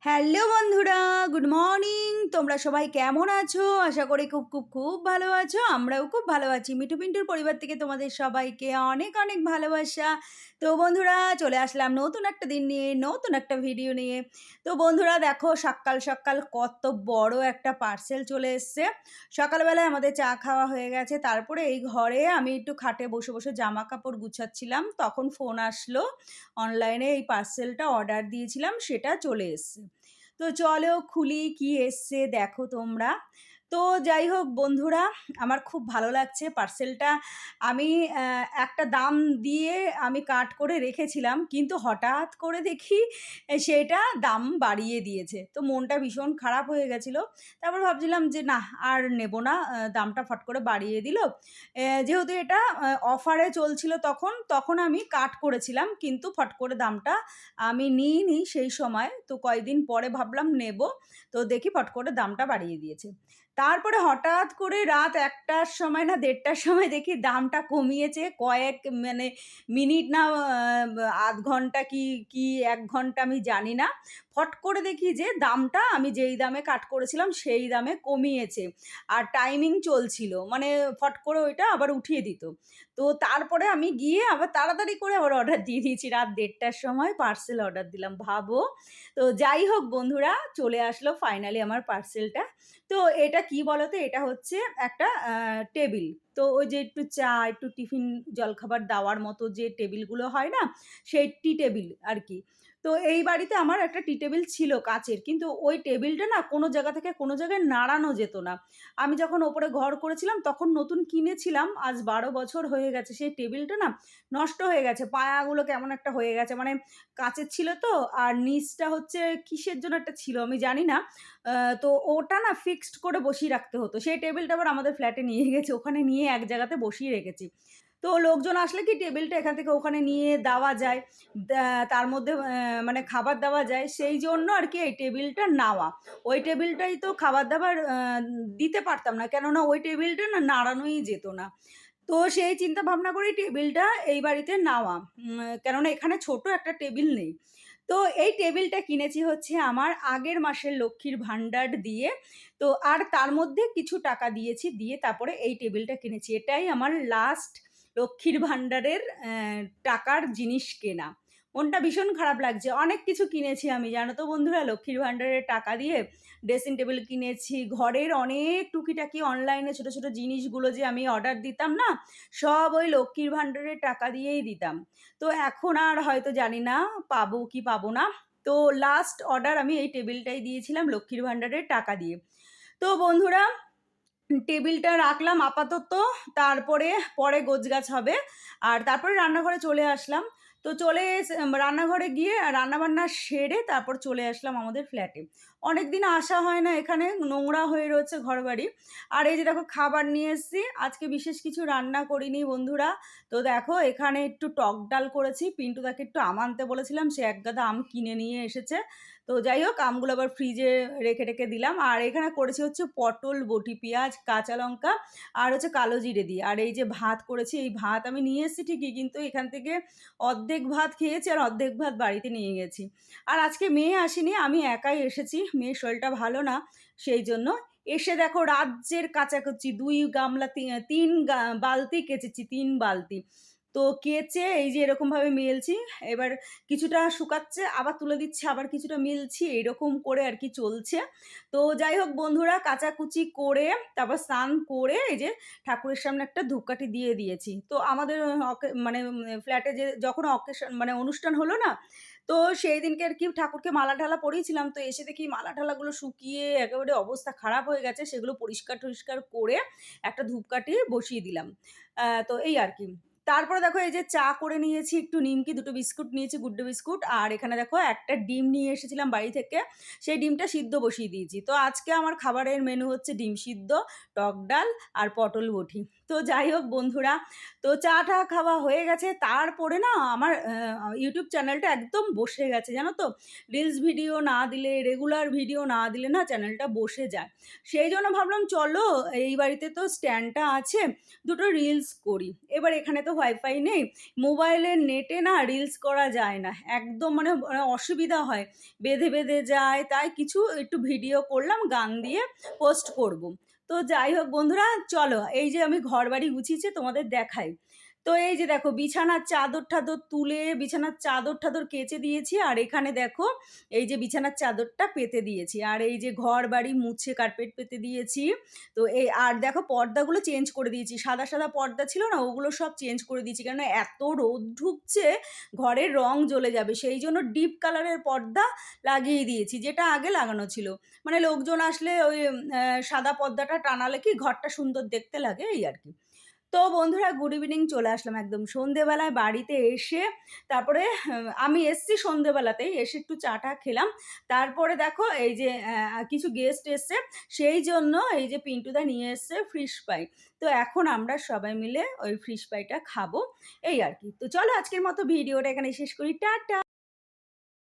Hello বন্ধুরা, good morning. তোমরা সবাই কেমন আছো? আশা করি খুব খুব খুব ভালো আছো। আমরাও খুব ভালো আছি। মিঠু পিন্টুর পরিবার থেকে তোমাদের সবাইকে অনেক অনেক ভালোবাসা। তো বন্ধুরা, চলে আসলাম নতুন একটা দিন নিয়ে, নতুন একটা ভিডিও নিয়ে। তো বন্ধুরা দেখো, সকাল সকাল কত বড় একটা পার্সেল চলে এসছে। সকালবেলায় আমাদের চা খাওয়া হয়ে গেছে, তারপরে এই ঘরে আমি একটু খাটে বসে বসে জামা কাপড় গুছাচ্ছিলাম, তখন ফোন আসলো। অনলাইনে এই পার্সেলটা অর্ডার দিয়েছিলাম, সেটা চলে এসছে। তো চলো খুলি, কি এসছে দেখো তোমরা। তো যাই হোক বন্ধুরা, আমার খুব ভালো লাগছে পার্সেলটা। আমি একটা দাম দিয়ে আমি কাট করে রেখেছিলাম, কিন্তু হঠাৎ করে দেখি সেটা দাম বাড়িয়ে দিয়েছে। তো মনটা ভীষণ খারাপ হয়ে গেছিলো। তারপর ভাবছিলাম যে না, আর নেব না, দামটা ফট করে বাড়িয়ে দিল। যেহেতু এটা অফারে চলছিল, তখন তখন আমি কাট করেছিলাম, কিন্তু ফট করে দামটা আমি নিইনি সেই সময়। তো কয়েকদিন পরে ভাবলাম নেব, তো দেখি ফট করে দামটা বাড়িয়ে দিয়েছে। তারপরে হঠাৎ করে রাত ১টার সময় না ১:৩০টার সময় দেখি দামটা কমিয়েছে কয়েক মানে মিনিট না আধ ঘন্টা কি ১ ঘন্টা আমি জানি না। ফট করে দেখি যে দামটা আমি যেই দামে কাট করেছিলাম সেই দামে কমিয়েছে। আর টাইমিং চলছিল, মানে ফট করে ওইটা আবার উঠিয়ে দিত। তো তারপরে আমি গিয়ে আবার তাড়াতাড়ি করে আবার অর্ডার দিয়ে দিয়েছি। রাত ১:৩০টার সময় পার্সেল অর্ডার দিলাম, ভাবো। তো যাই হোক বন্ধুরা, চলে আসলো ফাইনালি আমার পার্সেলটা। তো এটা কি বলো তো? এটা হচ্ছে একটা টেবিল। তো ওই যে একটু চা, একটু টিফিন জলখাবার দেওয়ার মতো যে টেবিলগুলো হয় না? সেই টি টেবিল আরকি। তো এই বাড়িতে আমার একটা টি টেবিল ছিল কাচের। কিন্তু ওই টেবিলটা না কোনো জায়গা থেকে কোনো জায়গায় নাড়ানো যেত না। আমি যখন ওপরে ঘর করেছিলাম তখন নতুন কিনেছিলাম। আজ ১২ বছর হয়ে গেছে। সেই টেবিলটা না নষ্ট হয়ে গেছে। পায়াগুলো কেমন একটা হয়ে গেছে। মানে কাচের ছিল তো, আর নিচটা হচ্ছে কিসের জন্য একটা ছিল আমি জানি না। তো ওটা না ফিক্সড করে বসিয়ে রাখতে হতো। সেই টেবিলটা আবার আমাদের ফ্ল্যাটে নিয়ে গেছি। ওখানে নিয়ে এক জায়গাতে বসিয়ে রেখেছি। তো লোকজন আসলে কি টেবিলটা এখান থেকে ওখানে নিয়ে দেওয়া যায়। তার মধ্যে মানে খাবার দেওয়া যায়। সেই জন্য আরকি এই টেবিলটা নেওয়া। ওই টেবিলটাই তো খাবার-দাবার দিতে পারতাম না। কেননা ওই টেবিলটা না নাড়ানোই যেত না। তো সেই চিন্তা ভাবনা করেই টেবিলটা এই বাড়িতে নেওয়া। কেননা এখানে ছোট একটা টেবিল নেই। তো এই টেবিলটা কিনেছি হচ্ছে আমার আগের মাসের লক্ষ্মীর ভান্ডার দিয়ে। তো আর তার মধ্যে কিছু টাকা দিয়েছি, দিয়ে তারপরে এই টেবিলটা কিনেছি। এটাই আমার লাস্ট লক্ষ্মীর ভান্ডারের টাকার জিনিস কেনা। মনটা ভীষণ খারাপ লাগছে। অনেক কিছু কিনেছি আমি, জানো তো বন্ধুরা, লক্ষ্মীর ভান্ডারের টাকা দিয়ে। ড্রেসিং টেবিল কিনেছি, ঘরের অনেক টুকিটাকি অনলাইনে ছোট, ছোট জিনিসগুলো যে আমি অর্ডার দিতাম না, সব ওই লক্ষ্মীর ভান্ডারের টাকা দিয়েই দিতাম। তো এখন আর হয়তো জানি না পাবো কি পাবো না। তো লাস্ট অর্ডার আমি এই টেবিলটাই দিয়েছিলাম লক্ষ্মীর ভান্ডারের টাকা দিয়ে। তো বন্ধুরা, টেবিলটা রাখলাম আপাতত, তারপরে পরে গোছগাছ হবে। আর তারপরে রান্নাঘরে চলে আসলাম। তো চলে রান্নাঘরে গিয়ে রান্নাবান্না সেরে তারপর চলে আসলাম আমাদের ফ্ল্যাটে। অনেকদিন আসা হয় না এখানে, নোংরা হয়ে রয়েছে ঘরবাড়ি। আর এই যে দেখো খাবার নিয়ে এসেছি। আজকে বিশেষ কিছু রান্না করিনি বন্ধুরা। তো দেখো এখানে একটু টক ডাল করেছি। পিন্টুদাকে একটু আম আনতে বলেছিলাম, সে এক গাদা আম কিনে নিয়ে এসেছে। তো যাই হোক, আমগুলো আবার ফ্রিজে রেখে টেখে দিলাম। আর এখানে করেছি হচ্ছে পটল বটি, পেঁয়াজ, কাঁচা লঙ্কা আর হচ্ছে কালো জিরে দিয়ে। আর এই যে ভাত করেছি, এই ভাত আমি নিয়ে এসেছি ঠিকই, কিন্তু এখান থেকে অর্ধেক ভাত খেয়েছি আর অর্ধেক ভাত বাড়িতে নিয়ে গেছি। আর আজকে মেয়ে আসেনি, আমি একাই এসেছি। মেয়ের শরীরটা ভালো না, সেই জন্য। এসে দেখো রাজ্যের কাচাকুচি ২ গামলা ৩ বালতি কেচেছি, ৩ বালতি। তো কেচে এই যে এরকমভাবে মেলছি। এবার কিছুটা শুকাচ্ছে, আবার তুলে দিচ্ছি, আবার কিছুটা মিলছি, এইরকম করে আর কি চলছে। তো যাই হোক বন্ধুরা, কাচাকুচি করে তারপর স্নান করে এই যে ঠাকুরের সামনে একটা ধূপকাঠি দিয়ে দিয়েছি। তো আমাদের মানে ফ্ল্যাটে যে যখন অকেশন মানে অনুষ্ঠান হলো না, তো সেই দিনকে আর কি ঠাকুরকে মালা-ঠালা পরিয়েছিলাম। তো এসে দেখি মালা-ঠালাগুলো শুকিয়ে একেবারে অবস্থা খারাপ হয়ে গেছে। সেগুলো পরিষ্কার-টরিষ্কার করে একটা ধূপকাঠি বসিয়ে দিলাম। তো এই আর কি। তারপরে দেখো এই যে চা করে নিয়েছি, একটু নিমকি, ২ টো বিস্কুট নিয়েছি, গুড ডে বিস্কুট। আর এখানে দেখো একটা ডিম নিয়ে এসেছিলাম বাড়ি থেকে। সেই ডিমটা সিদ্ধ বসিয়ে দিয়েছি। তো আজকে আমার খাবারের মেনু হচ্ছে ডিম সিদ্ধ, টক ডাল আর পটল বটি। তো যাই হোক বন্ধুরা, তো চা-টা খাওয়া হয়ে গেছে। তারপরে না আমার ইউটিউব চ্যানেলটা একদম বসে গেছে, জানো তো? রিলস ভিডিও না দিলে, রেগুলার ভিডিও না দিলে না চ্যানেলটা বসে যায়। সেই জন্য ভাবলাম চলো, এই বাড়িতে তো স্ট্যান্ডটা আছে, ২ টো রিলস করি। এবার এখানে তো ওয়াইফাই নেই, মোবাইলের নেটে না রিলস করা যায় না, একদম মানে অসুবিধা হয়, বেঁধে বেঁধে যায়। তাই কিছু একটু ভিডিও করলাম গান দিয়ে, পোস্ট করব। তো যাই হোক বন্ধুরা, চলো এই যে আমি ঘর বাড়ি গুছিয়েছি তোমাদের দেখাই। তো এই যে দেখো বিছানার চাদর টাদর তুলে বিছানার চাদর টাদর কেচে দিয়েছি, আর এখানে দেখো এই যে বিছানার চাদরটা পেতে দিয়েছি, আর এই যে ঘর বাড়ি মুছে কার্পেট পেতে দিয়েছি। তো এই আর দেখো পর্দাগুলো চেঞ্জ করে দিয়েছি, সাদা সাদা পর্দা ছিল না, ওগুলো সব চেঞ্জ করে দিয়েছি, কেন এত রোদ ঢুকছে ঘরের রং জ্বলে যাবে, সেই জন্য ডিপ কালারের পর্দা লাগিয়ে দিয়েছি, যেটা আগে লাগানো ছিল। মানে লোকজন আসলে ওই সাদা পর্দাটা টানালে কি ঘরটা সুন্দর দেখতে লাগে, এই আর কি। তো বন্ধুরা গুড ইভিনিং, চলে আসলাম একদম সন্ধেবেলায় বাড়িতে এসে। তারপরে আমি এসছি সন্ধেবেলাতেই, এসে একটু চা টা খেলাম। তারপরে দেখো এই যে কিছু গেস্ট এসছে, সেই জন্য এই যে পিন্টুদা নিয়ে এসছে ফিশ ফ্রাই। তো এখন আমরা সবাই মিলে ওই ফিশ ফ্রাইটা খাবো, এই আর কি। তো চলো আজকের মতো ভিডিওটা এখানে শেষ করি, টাটা।